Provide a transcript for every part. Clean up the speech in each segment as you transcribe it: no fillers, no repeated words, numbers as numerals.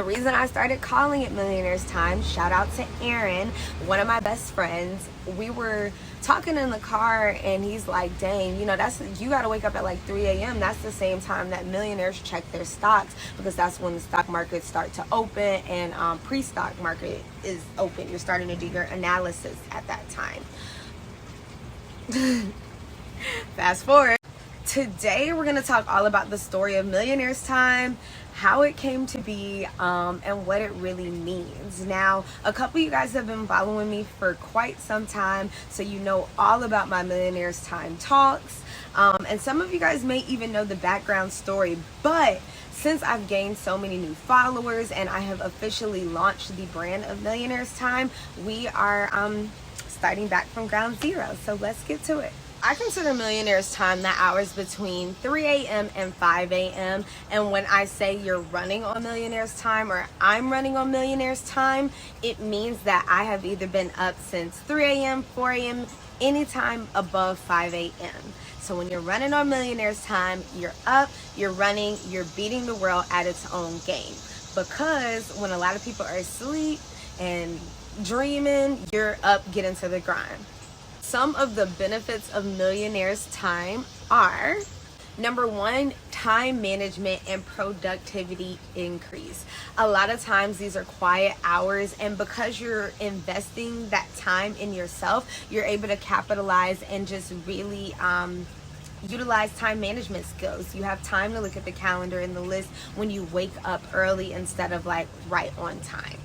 The reason I started calling it Millionaires Time, shout out to Aaron, one of my best friends. We were talking in the car and he's like, dang, you gotta wake up at like 3 a.m. That's the same time that millionaires check their stocks, because that's when the stock markets start to open and pre-stock market is open. You're starting to do your analysis at that time. Fast forward. Today we're going to talk all about the story of Millionaires Time, how it came to be, and what it really means. Now, a couple of you guys have been following me for quite some time, so you know all about my Millionaires Time talks, and some of you guys may even know the background story, but since I've gained so many new followers and I have officially launched the brand of Millionaires Time, we are starting back from ground zero, so let's get to it. I consider Millionaires Time the hours between 3 a.m. and 5 a.m. And when I say you're running on Millionaires Time or I'm running on Millionaires Time, it means that I have either been up since 3 a.m., 4 a.m., anytime above 5 a.m. So when you're running on Millionaires Time, you're up, you're running, you're beating the world at its own game. Because when a lot of people are asleep and dreaming, you're up getting to the grind. Some of the benefits of Millionaires Time are: number one, time management and productivity increase. A lot of times these are quiet hours, and because you're investing that time in yourself, you're able to capitalize and just really utilize time management skills. You have time to look at the calendar and the list when you wake up early instead of like right on time.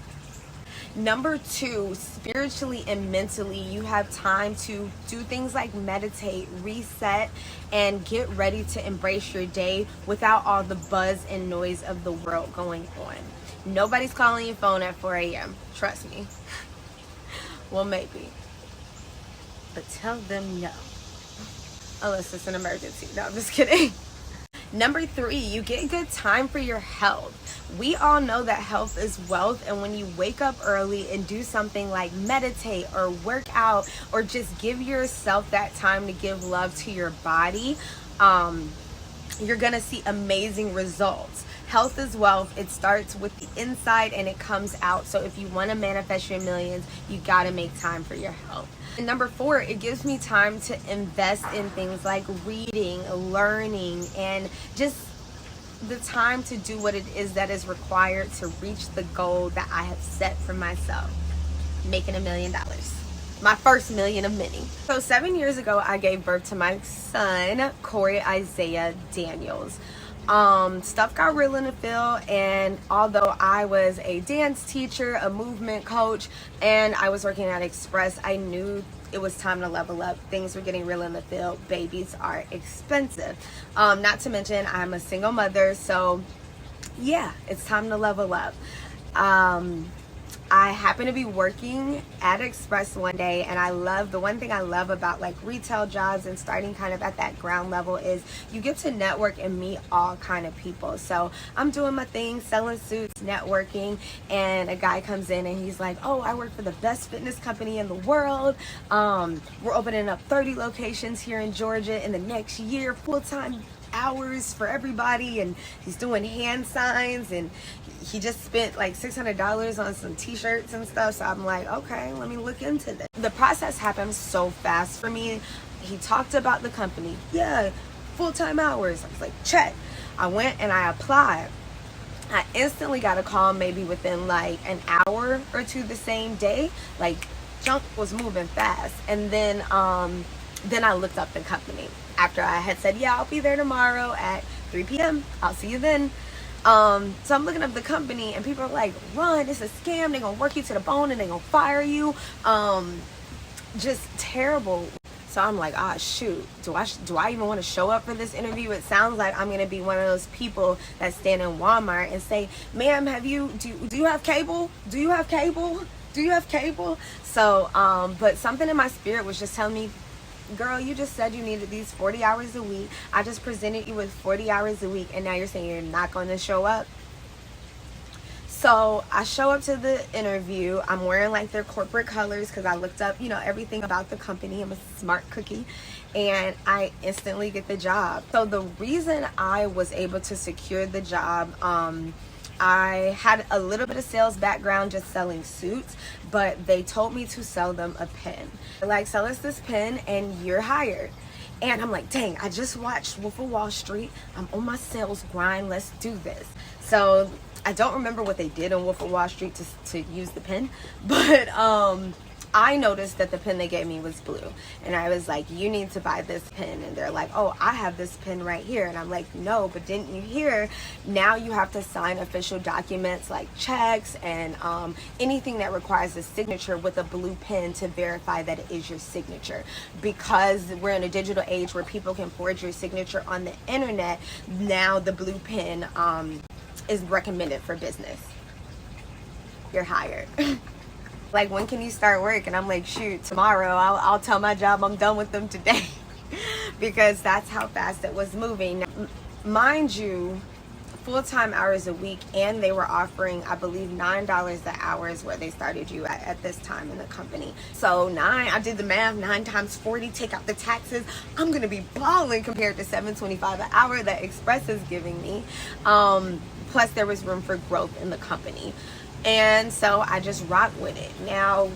Number two, spiritually and mentally, you have time to do things like meditate, reset, and get ready to embrace your day without all the buzz and noise of the world going on. Nobody's calling your phone at 4 a.m. Trust me. Well, maybe. But tell them no. Unless it's an emergency. No, I'm just kidding. Number three, you get good time for your health. We all know that health is wealth, and when you wake up early and do something like meditate or work out or just give yourself that time to give love to your body, you're gonna see amazing results. Health is wealth. It starts with the inside and it comes out. So if you want to manifest your millions, you got to make time for your health. And number four, it gives me time to invest in things like reading, learning, and just the time to do what it is that is required to reach the goal that I have set for myself: making $1 million. My first million of many. So 7 years ago, I gave birth to my son, Corey Isaiah Daniels. Stuff got real in the field, and although I was a dance teacher, a movement coach, and I was working at Express, I knew it was time to level up. Things were getting real in the field. Babies are expensive. Not to mention I'm a single mother, so yeah, it's time to level up. I happened to be working at Express one day, and the one thing I love about like retail jobs and starting kind of at that ground level is you get to network and meet all kind of people. So I'm doing my thing, selling suits, networking, and a guy comes in and he's like, oh, I work for the best fitness company in the world. We're opening up 30 locations here in Georgia in the next year, full-time hours for everybody, and he's doing hand signs, and he just spent like $600 on some t-shirts and stuff. So I'm like, okay, let me look into this. The process happened so fast for me. He talked about the company. Yeah, full-time hours. I was like, check. I went and I applied. I instantly got a call maybe within like an hour or two the same day. Like, junk was moving fast. And then I looked up the company after I had said, yeah, I'll be there tomorrow at 3 p.m. I'll see you then. So I'm looking up the company, and people are like, run, it's a scam. They're going to work you to the bone and they're going to fire you. Just terrible. So I'm like, shoot, do I even want to show up for this interview? It sounds like I'm going to be one of those people that stand in Walmart and say, ma'am, do you have cable? Do you have cable? Do you have cable? So, but something in my spirit was just telling me, girl, you just said you needed these 40 hours a week. I just presented you with 40 hours a week, and now you're saying you're not going to show up. So I show up to the interview. I'm wearing like their corporate colors because I looked up, everything about the company. I'm a smart cookie, and I instantly get the job. So the reason I was able to secure the job I had a little bit of sales background just selling suits, but they told me to sell them a pen. Like, sell us this pen and you're hired. And I'm like, dang, I just watched Wolf of Wall Street. I'm on my sales grind. Let's do this. So I don't remember what they did on Wolf of Wall Street to use the pen, but I noticed that the pen they gave me was blue, and I was like, you need to buy this pen. And they're like, oh, I have this pen right here. And I'm like, no, but didn't you hear? Now you have to sign official documents like checks and anything that requires a signature with a blue pen to verify that it is your signature. Because we're in a digital age where people can forge your signature on the internet, now the blue pen is recommended for business. You're hired. Like, when can you start work? And I'm like, shoot, tomorrow. I'll tell my job I'm done with them today. Because that's how fast it was moving. Now, mind you, full-time hours a week, and they were offering, I believe, $9 the hour is where they started you at this time in the company. So I did the math, 9 times 40, take out the taxes. I'm gonna be balling compared to $7.25 an hour that Express is giving me. Plus there was room for growth in the company. And so I just rocked with it. Now,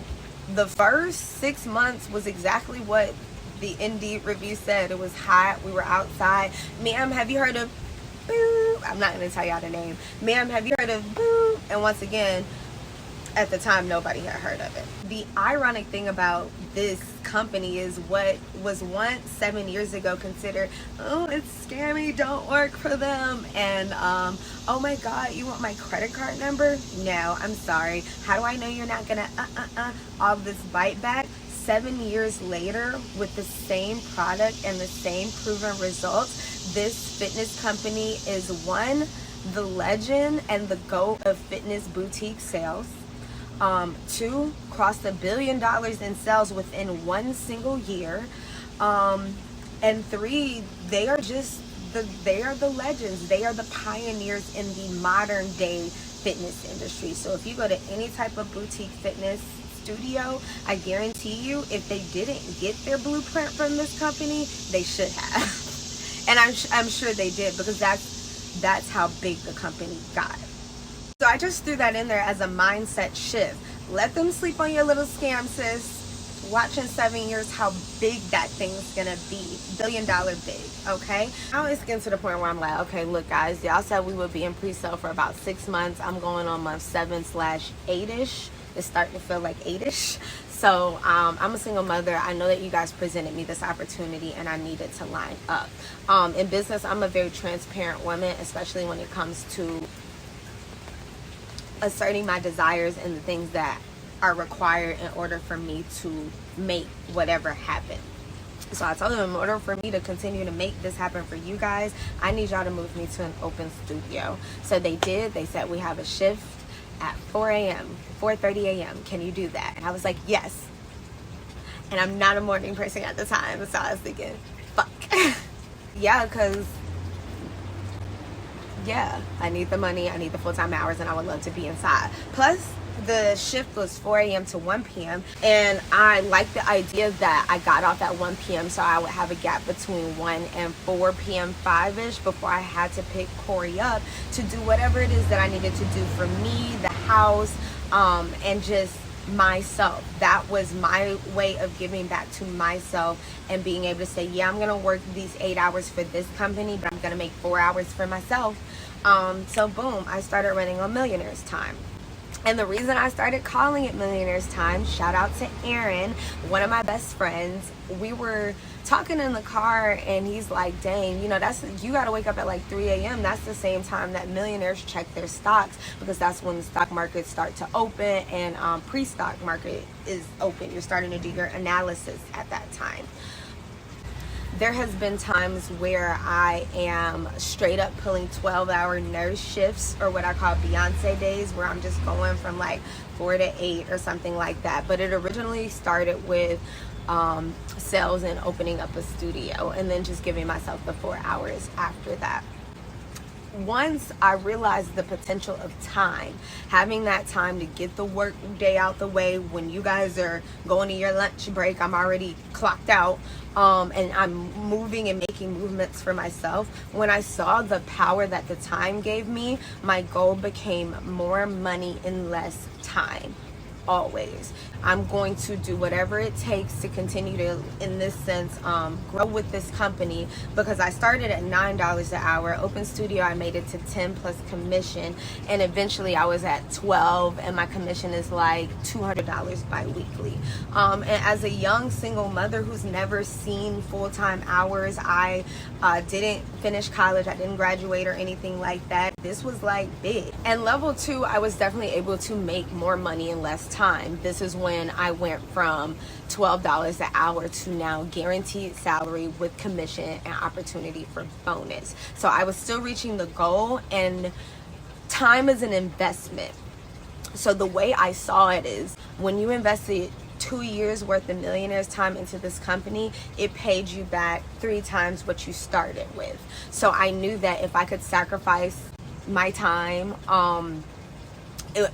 the first 6 months was exactly what the Indeed review said. It was hot. We were outside. Ma'am, have you heard of Boo? I'm not going to tell y'all the name. Ma'am, have you heard of Boo? And once again, at the time, nobody had heard of it. The ironic thing about this company is what was once 7 years ago considered, oh, it's scammy, don't work for them. And oh my God, you want my credit card number? No, I'm sorry. How do I know you're not gonna all this bite back? 7 years later, with the same product and the same proven results, this fitness company is one, the legend and the GOAT of fitness boutique sales. 2, crossed $1 billion in sales within 1 single year. And 3, they are the legends. They are the pioneers in the modern day fitness industry. So if you go to any type of boutique fitness studio, I guarantee you, if they didn't get their blueprint from this company, they should have. And I'm sure they did, because that's how big the company got. So I just threw that in there as a mindset shift. Let them sleep on your little scam, sis. Watch in 7 years how big that thing's gonna be. $1 billion big, okay? Now it's getting to the point where I'm like, okay, look guys, y'all said we would be in pre-sale for about 6 months. I'm going on month 7/8-ish. It's starting to feel like 8-ish. So I'm a single mother. I know that you guys presented me this opportunity and I needed to line up. In business, I'm a very transparent woman, especially when it comes to asserting my desires and the things that are required in order for me to make whatever happen. So I told them, in order for me to continue to make this happen for you guys, I need y'all to move me to an open studio. So they did. They said, we have a shift at 4 a.m., 4:30 a.m. Can you do that? And I was like, yes. And I'm not a morning person at the time, so I was thinking, fuck. Yeah, because yeah, I need the money, I need the full-time hours, and I would love to be inside. Plus, the shift was 4 a.m. to 1 p.m. and I like the idea that I got off at 1 p.m. so I would have a gap between 1 and 4 p.m. 5-ish before I had to pick Corey up to do whatever it is that I needed to do for me, the house, and just myself. That was my way of giving back to myself and being able to say, yeah, I'm gonna work these 8 hours for this company, but I'm gonna make 4 hours for myself. So boom, I started running on Millionaires Time. And the reason I started calling it Millionaires Time, shout out to Aaron, one of my best friends. We were talking in the car and he's like, dang, you know, you got to wake up at like 3 a.m. That's the same time that millionaires check their stocks, because that's when the stock markets start to open and pre-stock market is open. You're starting to do your analysis at that time. There has been times where I am straight up pulling 12-hour nurse shifts, or what I call Beyonce days, where I'm just going from like 4 to 8 or something like that. But it originally started with sales and opening up a studio, and then just giving myself the 4 hours after that. once I realized the potential of time, having that time to get the work day out the way, when you guys are going to your lunch break, I'm already clocked out, and I'm moving and making movements for myself. When I saw the power that the time gave me, my goal became more money in less time. Always. I'm going to do whatever it takes to continue to, in this sense, grow with this company, because I started at $9 an hour. Open studio, I made it to 10 plus commission, and eventually I was at 12, and my commission is like $200 bi-weekly. And as a young single mother who's never seen full-time hours, I didn't finish college, I didn't graduate or anything like that. This was like big. And level 2, I was definitely able to make more money in less time. This is when I went from $12 an hour to now guaranteed salary with commission and opportunity for bonus. So I was still reaching the goal, and time is an investment. So the way I saw it is, when you invested 2 years worth of Millionaires time into this company, it paid you back 3 times what you started with. So I knew that if I could sacrifice my time,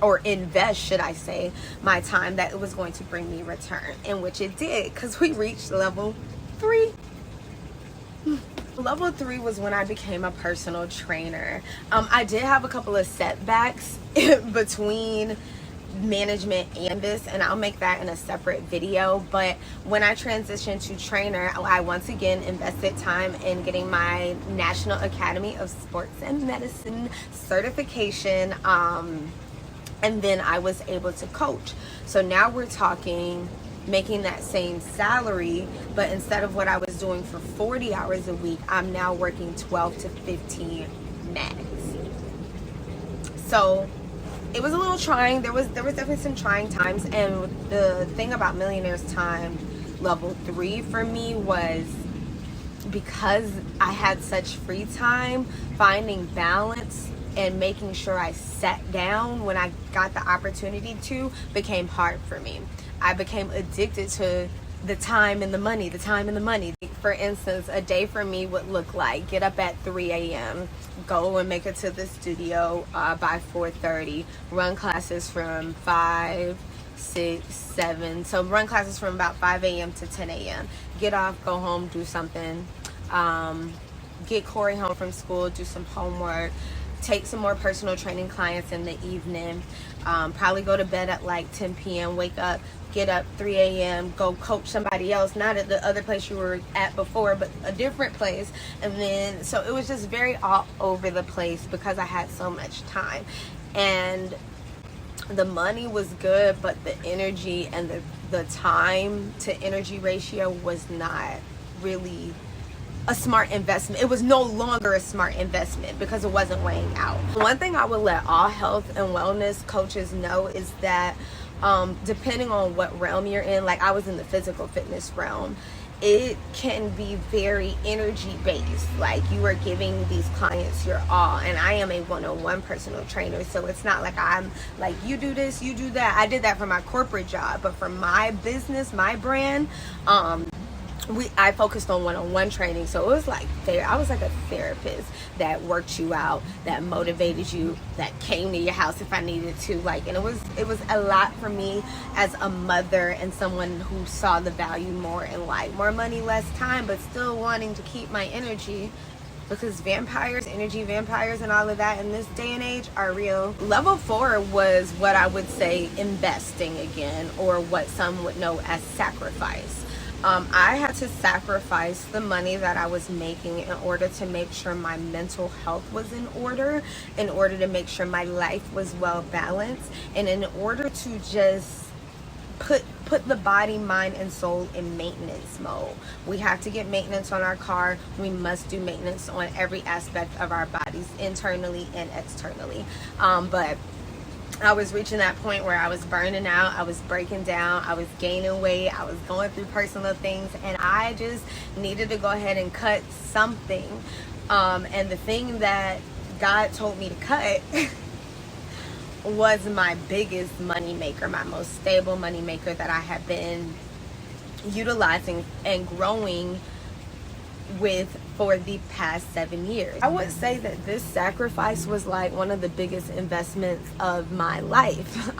or invest, should I say, my time, that it was going to bring me return, in which it did, because we reached level 3. Level 3 was when I became a personal trainer. I did have a couple of setbacks between management and this, and I'll make that in a separate video. But when I transitioned to trainer, I once again invested time in getting my National Academy of Sports and Medicine certification, and then I was able to coach. So now we're talking making that same salary, but instead of what I was doing for 40 hours a week, I'm now working 12 to 15 max. So it was a little trying. There was definitely some trying times, and the thing about Millionaires time level 3 for me was, because I had such free time, finding balance and making sure I sat down when I got the opportunity to became hard for me. I became addicted to the time and the money, the time and the money. For instance, a day for me would look like get up at 3 a.m., go and make it to the studio by 4:30, run classes from 5, 6, 7. So run classes from about 5 a.m. to 10 a.m. Get off, go home, do something. Get Corey home from school, do some homework. Take some more personal training clients in the evening. Probably go to bed at like 10 p.m. Wake up, get up 3 a.m. Go coach somebody else, not at the other place you were at before, but a different place. And then, so it was just very all over the place because I had so much time. And the money was good, but the energy and the time to energy ratio was not really a smart investment. It was no longer a smart investment because it wasn't weighing out. One thing I would let all health and wellness coaches know is that depending on what realm you're in, like I was in the physical fitness realm, it can be very energy based. Like you are giving these clients your all, and I am a one-on-one personal trainer, so it's not like I'm like, you do this, you do that. I did that for my corporate job, but for my business, my brand, I focused on one-on-one training. So it was like I was like a therapist that worked you out, that motivated you, that came to your house if I needed to. Like, and it was a lot for me as a mother and someone who saw the value more in life. More money, less time, but still wanting to keep my energy, because vampires, energy vampires and all of that in this day and age are real. Level 4 was what I would say investing again, or what some would know as sacrifice. I had to sacrifice the money that I was making in order to make sure my mental health was in order to make sure my life was well balanced, and in order to just put the body, mind, and soul in maintenance mode. We have to get maintenance on our car. We must do maintenance on every aspect of our bodies, internally and externally. But I was reaching that point where I was burning out, I was breaking down, I was gaining weight, I was going through personal things, and I just needed to go ahead and cut something. And the thing that God told me to cut was my biggest money maker, my most stable money maker that I have been utilizing and growing with for the past 7 years. I would say that this sacrifice was like one of the biggest investments of my life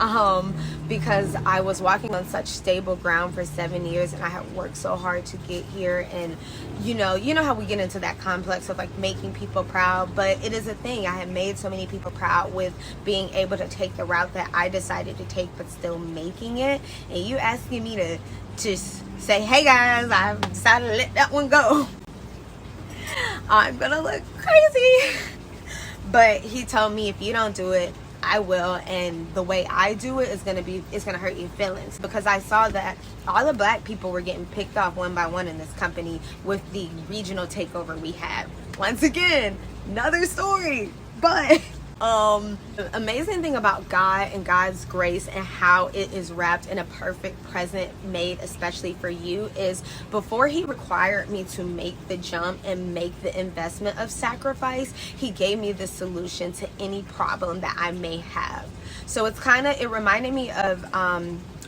because I was walking on such stable ground for 7 years, and I had worked so hard to get here. And you know how we get into that complex of like making people proud, but it is a thing. I have made so many people proud with being able to take the route that I decided to take, but still making it. And you asking me to just say, hey guys, I've decided to let that one go, I'm gonna look crazy. But he told me, if you don't do it, I will, and the way I do it is gonna hurt your feelings, because I saw that all the black people were getting picked off one by one in this company with the regional takeover we had. Once again, another story. But the amazing thing about God and God's grace and how it is wrapped in a perfect present made especially for you is, before he required me to make the jump and make the investment of sacrifice, he gave me the solution to any problem that I may have. So it reminded me of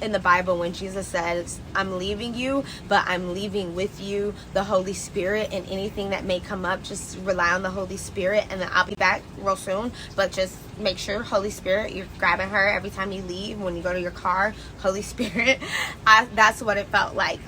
in the Bible when Jesus says, I'm leaving you, but I'm leaving with you the Holy Spirit, and anything that may come up, just rely on the Holy Spirit, and then I'll be back real soon. But just make sure, Holy Spirit, you're grabbing her every time you leave, when you go to your car, Holy Spirit. That's what it felt like.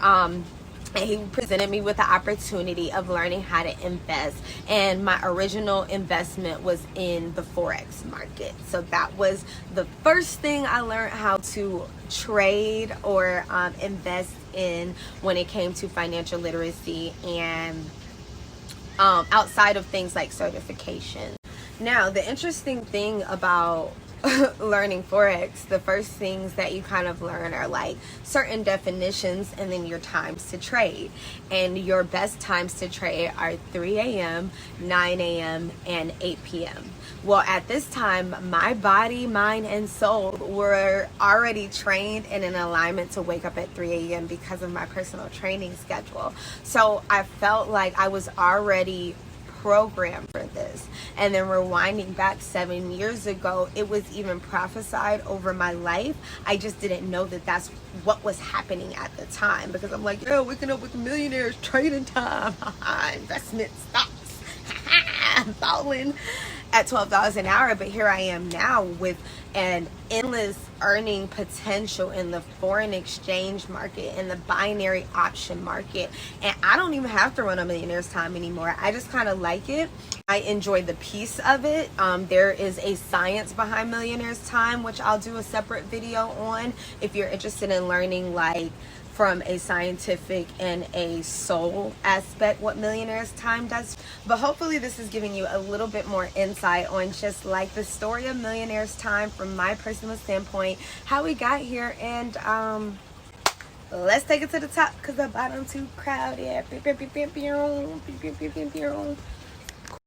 And he presented me with the opportunity of learning how to invest. And my original investment was in the Forex market. So that was the first thing I learned how to trade or invest in when it came to financial literacy, and outside of things like certification. Now, the interesting thing about learning Forex, the first things that you kind of learn are like certain definitions, and then your times to trade. And your best times to trade are 3 a.m., 9 a.m., and 8 p.m. Well, at this time, my body, mind, and soul were already trained and in alignment to wake up at 3 a.m. because of my personal training schedule. So I felt like I was already programmed for this. And then rewinding back 7 years ago, it was even prophesied over my life. I just didn't know that that's what was happening at the time, because I'm like, yo, waking up with the millionaires, trading time, investment stocks, falling at $12 an hour. But here I am now with an endless earning potential in the foreign exchange market, in the binary option market, and I don't even have to run a Millionaire's Time anymore. I just kind of like it. I enjoy the piece of it. There is a science behind Millionaire's Time, which I'll do a separate video on if you're interested in learning, like, from a scientific and a soul aspect, what Millionaire's Time does. But hopefully this is giving you a little bit more insight on just like the story of Millionaire's Time from my personal standpoint, how we got here, and let's take it to the top, because the bottom too crowded.